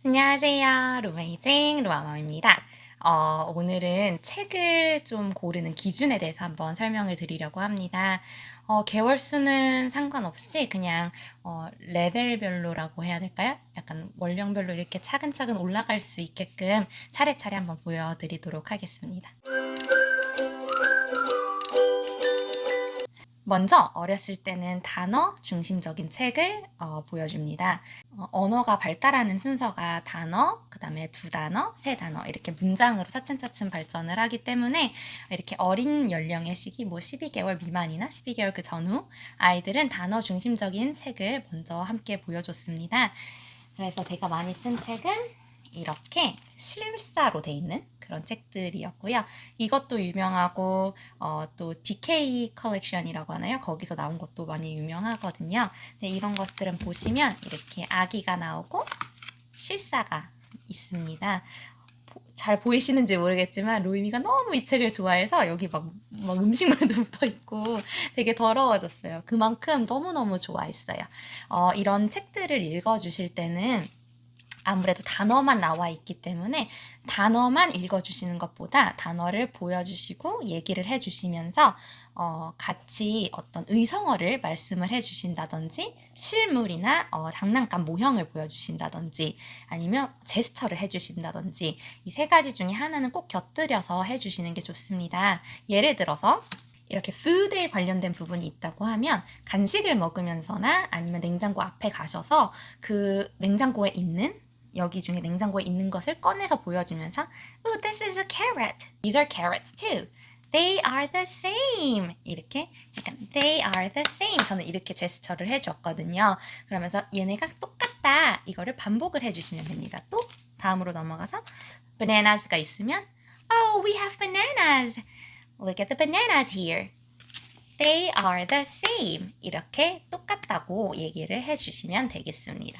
안녕하세요. 로마이징 로아맘입니다. 오늘은 책을 좀 고르는 기준에 대해서 한번 설명을 드리려고 합니다. 개월 수는 상관없이 그냥 레벨별로라고 해야 될까요? 약간 월령별로 이렇게 차근차근 올라갈 수 있게끔 차례차례 한번 보여드리도록 하겠습니다. 먼저 어렸을 때는 단어 중심적인 책을 보여줍니다. 언어가 발달하는 순서가 단어, 그 다음에 두 단어, 세 단어 이렇게 문장으로 차츰차츰 발전을 하기 때문에 이렇게 어린 연령의 시기, 뭐 12개월 미만이나 12개월 그 전후 아이들은 단어 중심적인 책을 먼저 함께 보여줬습니다. 그래서 제가 많이 쓴 책은 이렇게 실사로 돼 있는 그런 책들이었고요. 이것도 유명하고 또 DK 컬렉션이라고 하나요? 거기서 나온 것도 많이 유명하거든요. 근데 이런 것들은 보시면 이렇게 아기가 나오고 실사가 있습니다. 잘 보이시는지 모르겠지만 로이미가 너무 이 책을 좋아해서 여기 막 음식물도 묻어 있고 되게 더러워졌어요. 그만큼 너무너무 좋아했어요. 이런 책들을 읽어주실 때는 아무래도 단어만 나와 있기 때문에 단어만 읽어주시는 것보다 단어를 보여주시고 얘기를 해주시면서 같이 어떤 의성어를 말씀을 해주신다든지 실물이나 장난감 모형을 보여주신다든지 아니면 제스처를 해주신다든지 이 세 가지 중에 하나는 꼭 곁들여서 해주시는 게 좋습니다. 예를 들어서 이렇게 푸드에 관련된 부분이 있다고 하면 간식을 먹으면서나 아니면 냉장고 앞에 가셔서 그 냉장고에 있는 여기 중에 냉장고에 있는 것을 꺼내서 보여주면서 Oh, this is a carrot. These are carrots too. They are the same. 이렇게 약간 They are the same. 저는 이렇게 제스처를 해줬거든요. 그러면서 얘네가 똑같다. 이거를 반복을 해주시면 됩니다. 또 다음으로 넘어가서 bananas가 있으면 Oh, we have bananas. Look at the bananas here. They are the same. 이렇게 똑같다고 얘기를 해주시면 되겠습니다.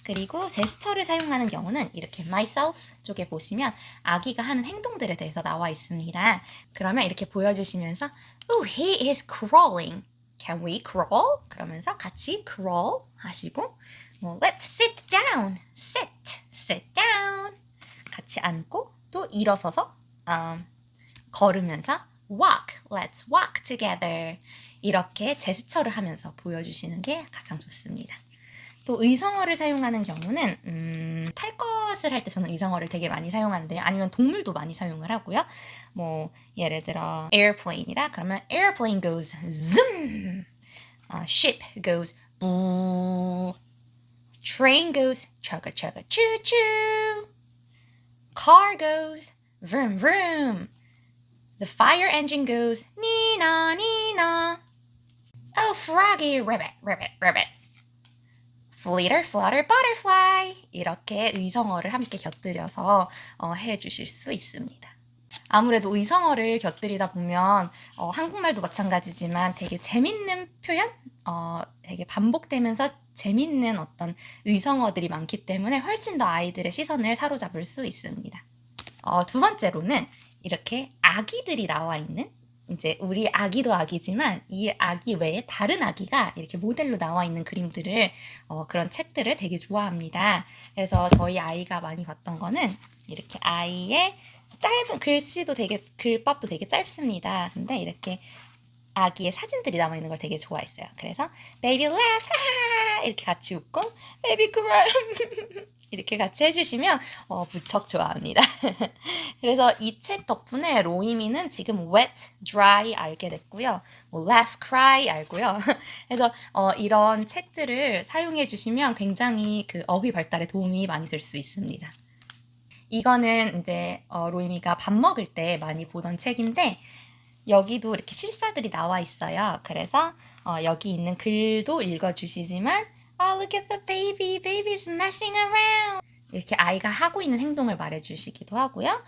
그리고 제스처를 사용하는 경우는 이렇게 myself 쪽에 보시면 아기가 하는 행동들에 대해서 나와 있습니다. 그러면 이렇게 보여주시면서 Oh, he is crawling. Can we crawl? 그러면서 같이 crawl 하시고 Let's sit down. sit down. 같이 앉고 또 일어서서 걸으면서 walk. Let's walk together. 이렇게 제스처를 하면서 보여주시는 게 가장 좋습니다. 또 의성어를 사용하는 경우는 탈 것을 할 때 저는 의성어를 되게 많이 사용하는데요. 아니면 동물도 많이 사용을 하고요. 뭐 예를 들어 airplane이다. 그러면 airplane goes zoom. ship goes boo. train goes chugga chugga choo choo. car goes vroom vroom. The fire engine goes nina nina. Oh, froggy rabbit rabbit rabbit. Flitter, flutter, butterfly 이렇게 의성어를 함께 곁들여서 해주실 수 있습니다. 아무래도 의성어를 곁들이다 보면 한국말도 마찬가지지만 되게 재밌는 표현? 되게 반복되면서 재밌는 어떤 의성어들이 많기 때문에 훨씬 더 아이들의 시선을 사로잡을 수 있습니다. 두 번째로는 이렇게 아기들이 나와 있는 이제 우리 아기도 아기지만 이 아기 외에 다른 아기가 이렇게 모델로 나와 있는 그림들을 그런 책들을 되게 좋아합니다. 그래서 저희 아이가 많이 봤던 거는 이렇게 아이의 짧은 글씨도 되게 글밥도 되게 짧습니다. 근데 이렇게 아기의 사진들이 남아 있는 걸 되게 좋아했어요. 그래서 baby laugh 이렇게 같이 웃고 baby cry 이렇게 같이 해주시면 무척 좋아합니다. 그래서 이 책 덕분에 로이미는 지금 wet, dry 알게 됐고요. 뭐 laugh, cry 알고요. 그래서 이런 책들을 사용해 주시면 굉장히 그 어휘 발달에 도움이 많이 될 수 있습니다. 이거는 이제 로이미가 밥 먹을 때 많이 보던 책인데 여기도 이렇게 실사들이 나와 있어요. 그래서 여기 있는 글도 읽어주시지만 Oh, look at the baby. Baby's messing around. 이렇게 아이가 하고 있는 행동을 말해주시기도 하고요.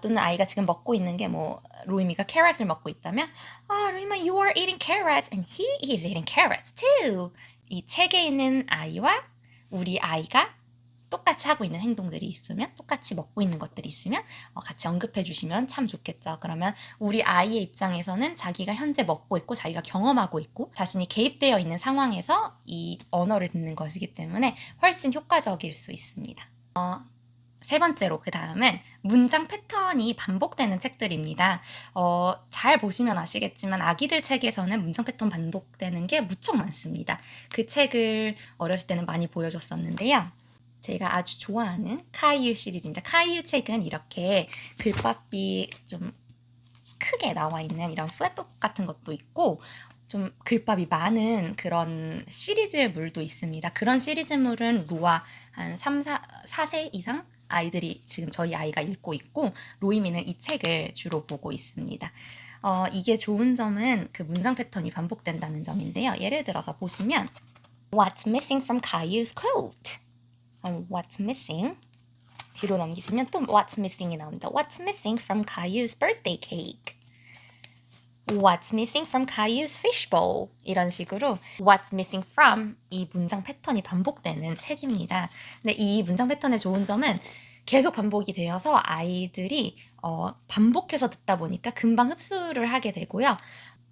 또는 아이가 지금 먹고 있는 게 뭐 로이미가 캐럿을 먹고 있다면 로이마, you are eating carrots and he is eating carrots too. 이 책에 있는 아이와 우리 아이가 똑같이 하고 있는 행동들이 있으면 똑같이 먹고 있는 것들이 있으면 같이 언급해 주시면 참 좋겠죠. 그러면 우리 아이의 입장에서는 자기가 현재 먹고 있고 자기가 경험하고 있고 자신이 개입되어 있는 상황에서 이 언어를 듣는 것이기 때문에 훨씬 효과적일 수 있습니다. 세 번째로 그 다음은 문장 패턴이 반복되는 책들입니다. 잘 보시면 아시겠지만 아기들 책에서는 문장 패턴 반복되는 게 무척 많습니다. 그 책을 어렸을 때는 많이 보여줬었는데요. 제가 아주 좋아하는 카이유 시리즈입니다. 카이유 책은 이렇게 글밥이 좀 크게 나와 있는 이런 플랫북 같은 것도 있고 좀 글밥이 많은 그런 시리즈물도 있습니다. 그런 시리즈물은 로아 한 4세 이상 아이들이 지금 저희 아이가 읽고 있고 로이미는 이 책을 주로 보고 있습니다. 이게 좋은 점은 그 문장 패턴이 반복된다는 점인데요. 예를 들어서 보시면 What's missing from Caillou's quote? What's missing? 뒤로 넘기시면 또 What's missing이 나옵니다. What's missing from Caillou's birthday cake? What's missing from Caillou's fishbowl? 이런 식으로 What's missing from 이 문장 패턴이 반복되는 책입니다. 근데 이 문장 패턴의 좋은 점은 계속 반복이 되어서 아이들이 반복해서 듣다 보니까 금방 흡수를 하게 되고요.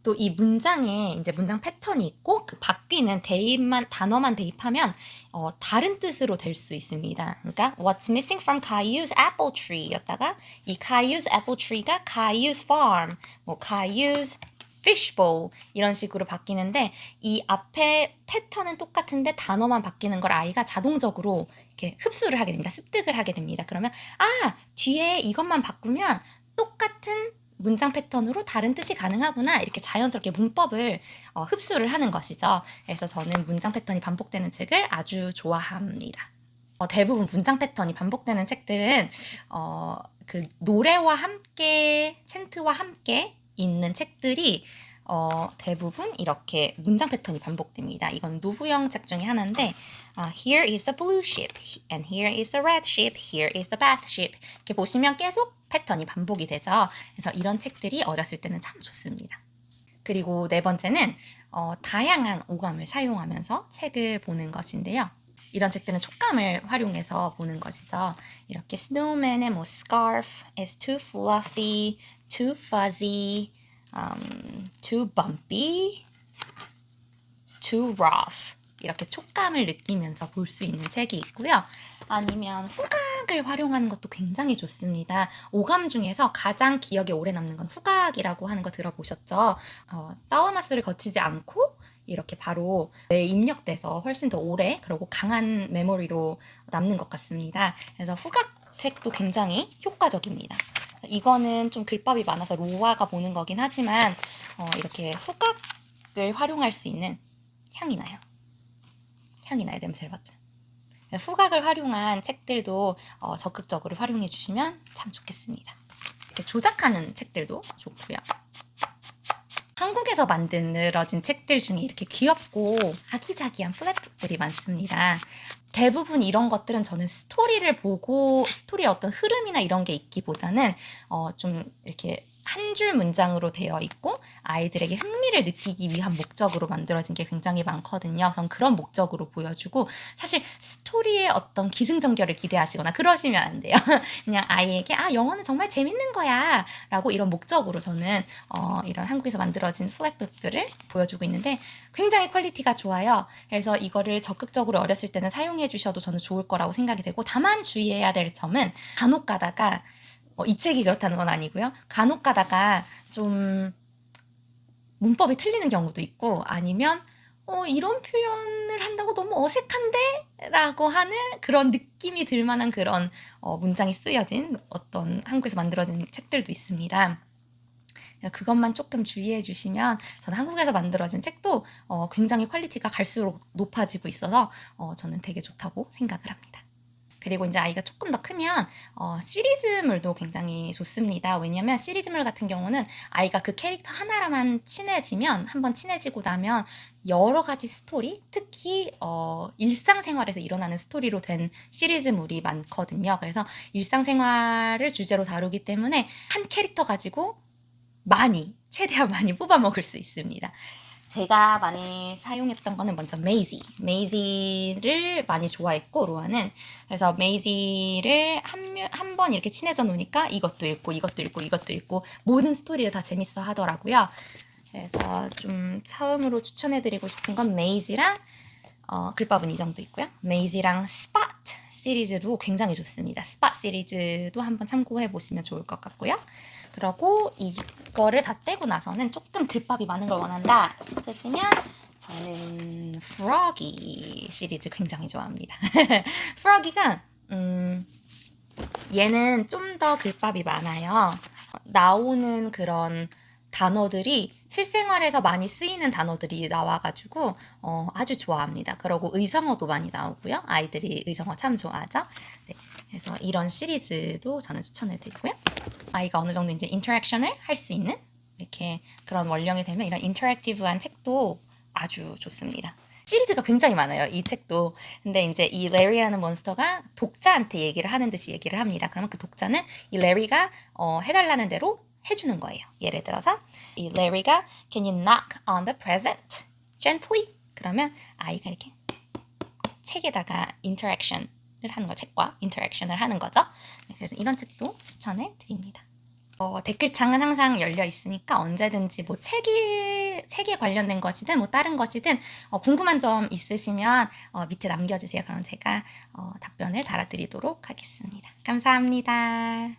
또 이 문장에 이제 문장 패턴이 있고 그 바뀌는 대입만 단어만 대입하면 다른 뜻으로 될 수 있습니다. 그러니까 What's missing from Caillou's apple tree였다가 이 Caillou's apple tree가 Caillou's farm, 뭐 Caillou's fishbowl 이런 식으로 바뀌는데 이 앞에 패턴은 똑같은데 단어만 바뀌는 걸 아이가 자동적으로 이렇게 흡수를 하게 됩니다. 습득을 하게 됩니다. 그러면 뒤에 이것만 바꾸면 똑같은 문장 패턴으로 다른 뜻이 가능하구나 이렇게 자연스럽게 문법을 흡수를 하는 것이죠. 그래서 저는 문장 패턴이 반복되는 책을 아주 좋아합니다. 대부분 문장 패턴이 반복되는 책들은 그 노래와 함께 챈트와 함께 있는 책들이 대부분 이렇게 문장 패턴이 반복됩니다. 이건 노부영 책 중에 하나인데 Here is the blue ship and here is the red ship, here is the bath ship 이렇게 보시면 계속 패턴이 반복이 되죠. 그래서 이런 책들이 어렸을 때는 참 좋습니다. 그리고 네 번째는 다양한 오감을 사용하면서 책을 보는 것인데요. 이런 책들은 촉감을 활용해서 보는 것이죠. 이렇게 snowman의 뭐 scarf is too fluffy, too fuzzy, too bumpy, too rough 이렇게 촉감을 느끼면서 볼 수 있는 책이 있고요. 아니면 후각을 활용하는 것도 굉장히 좋습니다. 오감 중에서 가장 기억에 오래 남는 건 후각이라고 하는 거 들어보셨죠? 다우마스를 거치지 않고 이렇게 바로 뇌에 입력돼서 훨씬 더 오래 그리고 강한 메모리로 남는 것 같습니다. 그래서 후각 책도 굉장히 효과적입니다. 이거는 좀 글밥이 많아서 로아가 보는 거긴 하지만 이렇게 후각을 활용할 수 있는 향이 나요. 냄새를 맡아요. 후각을 활용한 책들도 적극적으로 활용해 주시면 참 좋겠습니다. 이렇게 조작하는 책들도 좋고요. 한국에서 만들어진 책들 중에 이렇게 귀엽고 아기자기한 플랫북들이 많습니다. 대부분 이런 것들은 저는 스토리를 보고 스토리의 어떤 흐름이나 이런 게 있기보다는 좀 이렇게 한 줄 문장으로 되어 있고 아이들에게 흥미를 느끼기 위한 목적으로 만들어진 게 굉장히 많거든요. 전 그런 목적으로 보여주고 사실 스토리의 어떤 기승전결을 기대하시거나 그러시면 안 돼요. 그냥 아이에게 영어는 정말 재밌는 거야 라고 이런 목적으로 저는 이런 한국에서 만들어진 플랫북들을 보여주고 있는데 굉장히 퀄리티가 좋아요. 그래서 이거를 적극적으로 어렸을 때는 사용해 주셔도 저는 좋을 거라고 생각이 되고 다만 주의해야 될 점은 간혹 가다가 이 책이 그렇다는 건 아니고요. 간혹 가다가 좀 문법이 틀리는 경우도 있고 아니면 이런 표현을 한다고 너무 어색한데? 라고 하는 그런 느낌이 들 만한 그런 문장이 쓰여진 어떤 한국에서 만들어진 책들도 있습니다. 그것만 조금 주의해 주시면 저는 한국에서 만들어진 책도 굉장히 퀄리티가 갈수록 높아지고 있어서 저는 되게 좋다고 생각을 합니다. 그리고 이제 아이가 조금 더 크면 시리즈물도 굉장히 좋습니다. 왜냐면 시리즈물 같은 경우는 아이가 그 캐릭터 하나랑만 친해지면 한번 친해지고 나면 여러 가지 스토리, 특히 일상생활에서 일어나는 스토리로 된 시리즈물이 많거든요. 그래서 일상생활을 주제로 다루기 때문에 한 캐릭터 가지고 최대한 많이 뽑아 먹을 수 있습니다. 제가 많이 사용했던 거는 먼저 메이지를 많이 좋아했고 로아는 그래서 메이지를 한 번 이렇게 친해져 놓으니까 이것도 읽고 모든 스토리를 다 재밌어 하더라고요. 그래서 좀 처음으로 추천해드리고 싶은 건 메이지랑 글밥은 이 정도 있고요. 메이지랑 시리즈도 굉장히 좋습니다. 스팟 시리즈도 한번 참고해 보시면 좋을 것 같고요. 그리고 이거를 다 떼고 나서는 조금 글밥이 많은 걸 원한다 싶으시면 저는 프로기 시리즈 굉장히 좋아합니다. 프로기가 얘는 좀 더 글밥이 많아요. 나오는 그런 단어들이 실생활에서 많이 쓰이는 단어들이 나와가지고 아주 좋아합니다. 그리고 의성어도 많이 나오고요. 아이들이 의성어 참 좋아하죠. 네, 그래서 이런 시리즈도 저는 추천을 드리고요. 아이가 어느 정도 이제 인터랙션을 할 수 있는 이렇게 그런 원령이 되면 이런 인터랙티브한 책도 아주 좋습니다. 시리즈가 굉장히 많아요. 이 책도. 근데 이제 이 레리라는 몬스터가 독자한테 얘기를 하는 듯이 얘기를 합니다. 그러면 그 독자는 이 레리가 해달라는 대로 해주는 거예요. 예를 들어서 이 레리가 Can you knock on the present gently? 그러면 아이가 이렇게 책에다가 인터랙션을 하는 거, 책과 인터랙션을 하는 거죠. 그래서 이런 책도 추천을 드립니다. 댓글창은 항상 열려 있으니까 언제든지 뭐 책에 관련된 것이든 뭐 다른 것이든 궁금한 점 있으시면 밑에 남겨주세요. 그럼 제가 답변을 달아드리도록 하겠습니다. 감사합니다.